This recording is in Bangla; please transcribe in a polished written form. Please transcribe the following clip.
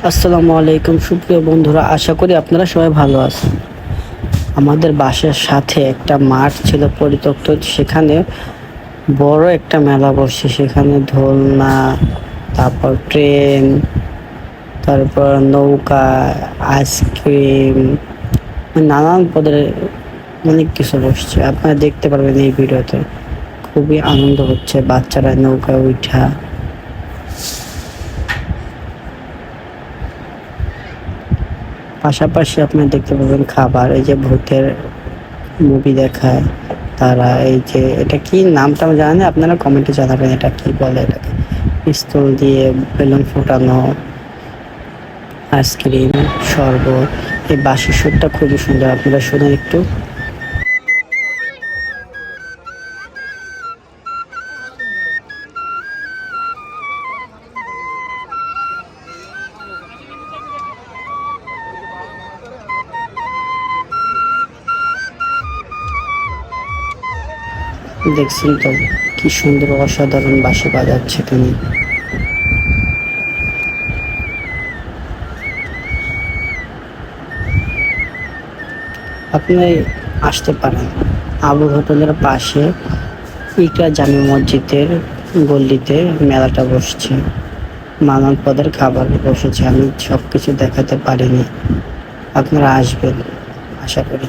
আসসালামু আলাইকুম সুপ্রিয় বন্ধুরা, আশা করি আপনারা সবাই ভালো আছেন। আমাদের বাসার সাথে একটা মাঠ ছিল পরিত্যক্ত, সেখানে বড় একটা মেলা বসে। সেখানে দোলনা, তারপর ট্রেন, তারপর নৌকা, আইসক্রিম, নানান পদের অনেক কিছু বসছে। আপনারা দেখতে পারবেন এই ভিডিওতে। খুবই আনন্দ হচ্ছে, বাচ্চারা নৌকায় উঠা। পাশাপাশি আপনি দেখতে পাবেন খাবার, এই যে ভূতের মুভি দেখায় তারা। এই যে এটা কি নামটা আমি জানি না, আপনারা কমেন্টে জানাবেন এটা কি বলে এটাকে। পিস্তল দিয়ে বেলুন ফোটানো, আইসক্রিম, শরবত। এই বাঁশির সুরটা খুবই সুন্দর, আপনারা শুনুন একটু। দেখছেন তো কি সুন্দর অসাধারণ বাঁশি বাজাচ্ছে তিনি। আপনি আসতে পারেন আবুল হোটেলের পাশে ইকরা জামে মসজিদের গল্লিতে মেলাটা বসছে। নানান পদের খাবার বসেছে, আমি সব কিছু দেখাতে পারিনি। আপনারা আসবেন আশা করি।